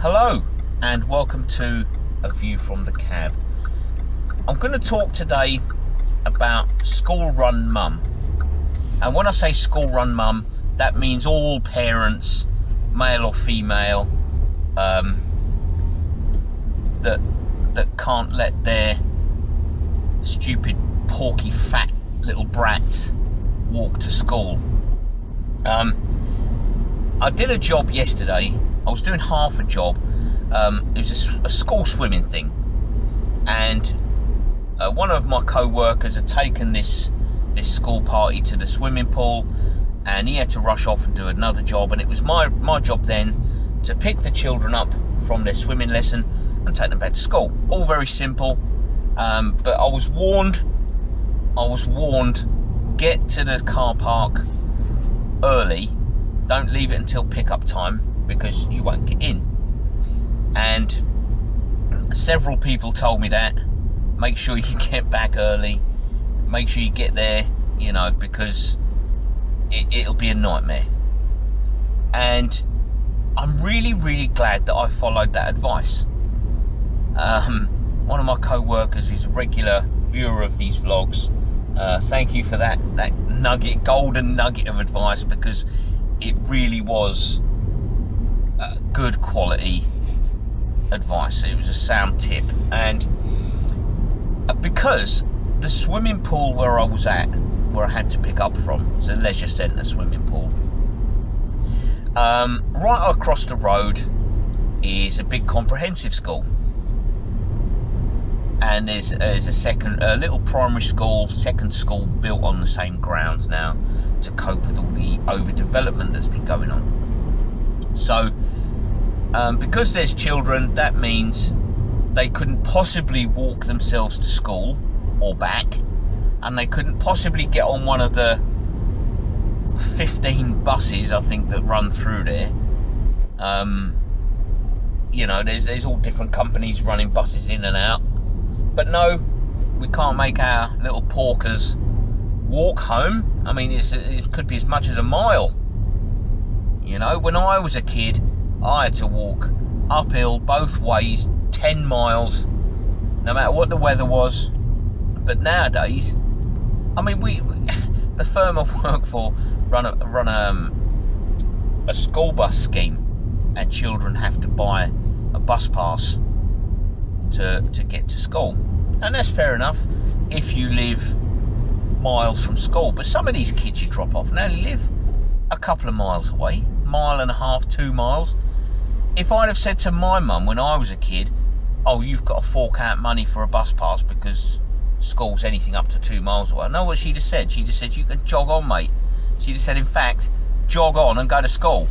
Hello and welcome to A View from the Cab. I'm going to talk today about school run mum. And when I say school run mum, that means all parents, male or female, that can't let their stupid, porky, fat little brats walk to school. I did a job yesterday. I was doing half a job. It was a school swimming thing, and one of my co-workers had taken this school party to the swimming pool, and he had to rush off and do another job, and it was my job then to pick the children up from their swimming lesson and take them back to school. All very simple, but I was warned, get to the car park early, don't leave it until pick-up time because you won't get in. And several people told me that. Make sure you get back early, make sure you get there, because it'll be a nightmare. And I'm really, really glad that I followed that advice. One of my co-workers is a regular viewer of these vlogs. Thank you for that golden nugget of advice, because it really was good quality advice. It was a sound tip. And because the swimming pool where I was at, where I had to pick up from, it's a leisure centre swimming pool, right across the road is a big comprehensive school, and there's a little primary school, second school built on the same grounds now to cope with all the overdevelopment that's been going on. So because there's children, that means they couldn't possibly walk themselves to school or back, and they couldn't possibly get on one of the 15 buses, I think, that run through there. There's all different companies running buses in and out. But no, we can't make our little porkers walk home. I mean, it could be as much as a mile. When I was a kid, I had to walk uphill both ways, 10 miles, no matter what the weather was. But nowadays, I mean, the firm I work for run a school bus scheme, and children have to buy a bus pass to get to school. And that's fair enough if you live miles from school. But some of these kids you drop off and they only live a couple of miles away, 1.5 miles, 2 miles. If I'd have said to my mum when I was a kid, oh, you've got to fork out money for a bus pass because school's anything up to 2 miles away, I know what she'd have said. She'd have said, you can jog on, mate. She'd have said, in fact, jog on and go to school.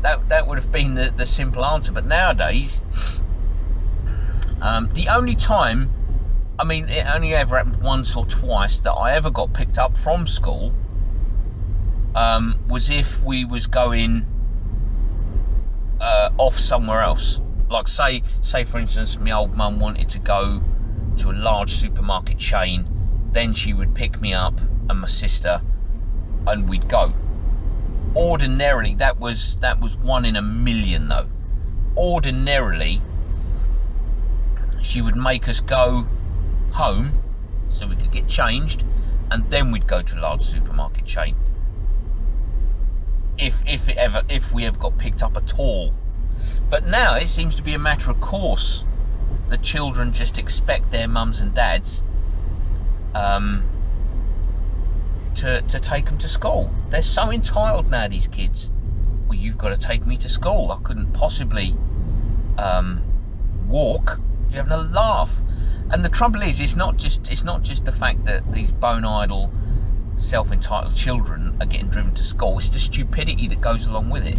That would have been the simple answer. But nowadays, the only time, I mean, it only ever happened once or twice that I ever got picked up from school, was if we was going off somewhere else. Like say for instance, my old mum wanted to go to a large supermarket chain, then she would pick me up and my sister, and we'd go. Ordinarily, that was 1 in a million though. Ordinarily, she would make us go home so we could get changed, and then we'd go to a large supermarket chain. If we ever got picked up at all. But now it seems to be a matter of course. The children just expect their mums and dads to take them to school. They're so entitled now, these kids. Well, you've got to take me to school. I couldn't possibly walk. You're having a laugh. And the trouble is, it's not just the fact that these bone idle, self-entitled children are getting driven to school. It's the stupidity that goes along with it.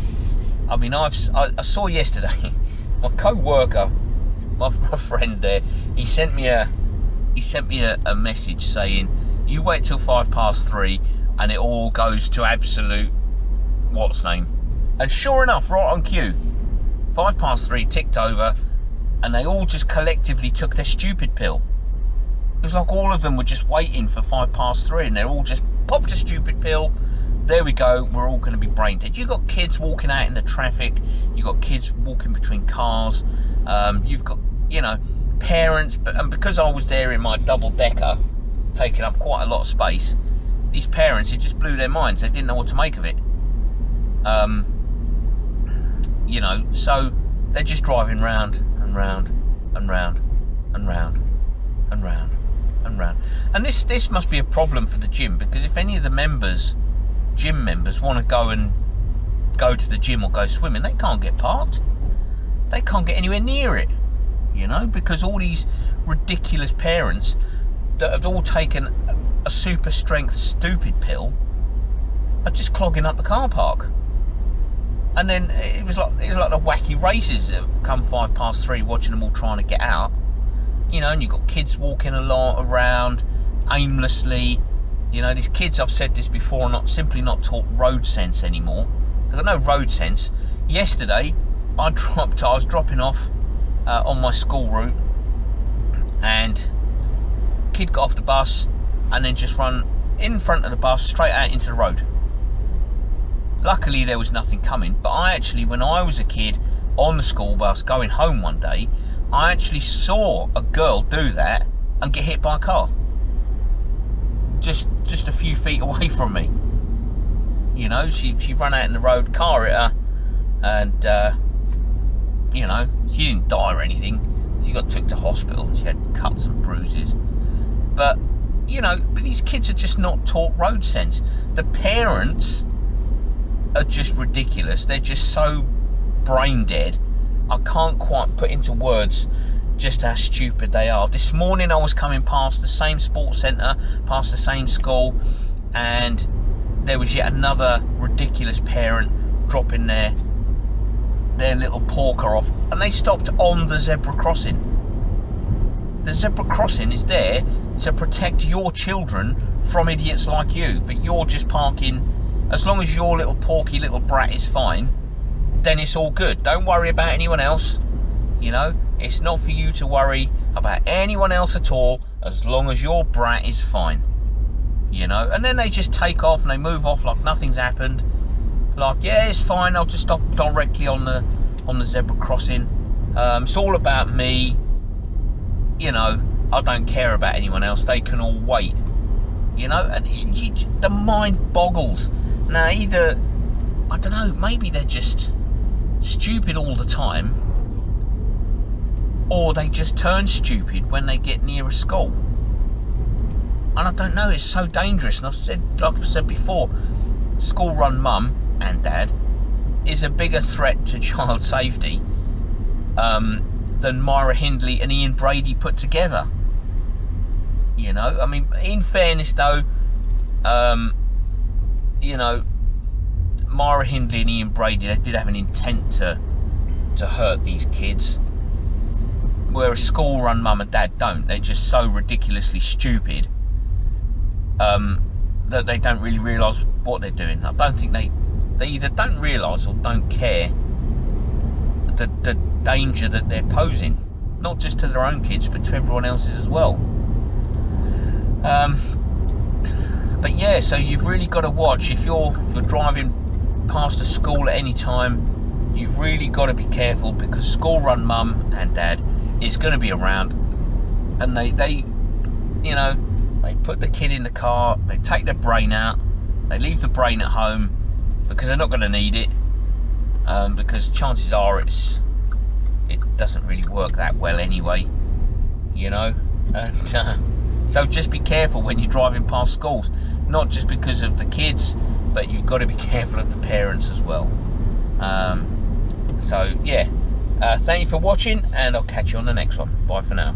I mean, I saw yesterday, my co-worker, my friend there, he sent me a message saying, you wait till 3:05 and it all goes to absolute what's name. And sure enough, right on cue, 3:05 ticked over, and they all just collectively took their stupid pill. It was like all of them were just waiting for 3:05, and they're all just popped a stupid pill, there we go, we're all going to be brain dead. You've got kids walking out in the traffic, you've got kids walking between cars, you've got, you know, parents, and because I was there in my double-decker, taking up quite a lot of space, these parents, it just blew their minds. They didn't know what to make of it. You know, so they're just driving round and round and round and round and round and round. And this must be a problem for the gym, because if any of the gym members want to go to the gym or go swimming, they can't get parked. They can't get anywhere near it, you know, because all these ridiculous parents that have all taken a super strength stupid pill are just clogging up the car park. And then it was like the wacky races that come 3:05 watching them all trying to get out, you know, and you've got kids walking around aimlessly. You know, these kids, I've said this before, are simply not taught road sense anymore. They've got no road sense. Yesterday I was dropping off on my school route, and kid got off the bus and then just run in front of the bus straight out into the road. Luckily there was nothing coming, but I actually, when I was a kid on the school bus going home one day, I actually saw a girl do that and get hit by a car just a few feet away from me. You know, she ran out in the road, car hit her, and you know, she didn't die or anything. She got took to hospital and she had cuts and bruises. But you know, these kids are just not taught road sense. The parents are just ridiculous. They're just so brain dead. I can't quite put into words just how stupid they are. This morning I was coming past the same sports centre, past the same school, and there was yet another ridiculous parent dropping their little porker off, and they stopped on the zebra crossing. The zebra crossing is there to protect your children from idiots like you, but you're just parking. As long as your little porky little brat is fine, then it's all good. Don't worry about anyone else. You know, it's not for you to worry about anyone else at all, as long as your brat is fine. You know, and then they just take off and they move off like nothing's happened. Like, yeah, it's fine, I'll just stop directly on the zebra crossing. It's all about me. You know, I don't care about anyone else. They can all wait. You know, and the mind boggles. Now, either, I don't know, maybe they're just stupid all the time, or they just turn stupid when they get near a school. And I don't know, it's so dangerous. And like I've said before, school-run mum and dad is a bigger threat to child safety than Myra Hindley and Ian Brady put together. You know, I mean, in fairness though, you know, Myra Hindley and Ian Brady, they did have an intent to hurt these kids, whereas school-run mum and dad don't. They're just so ridiculously stupid that they don't really realise what they're doing. I don't think they either don't realise or don't care the danger that they're posing, not just to their own kids but to everyone else's as well. But yeah, so you've really got to watch if you're driving past a school at any time. You've really got to be careful, because school-run mum and dad is going to be around, and they you know, they put the kid in the car, they take their brain out, they leave the brain at home because they're not going to need it, because chances are it doesn't really work that well anyway, you know. And so just be careful when you're driving past schools, not just because of the kids, but you've got to be careful of the parents as well. So yeah, thank you for watching, and I'll catch you on the next one. Bye for now.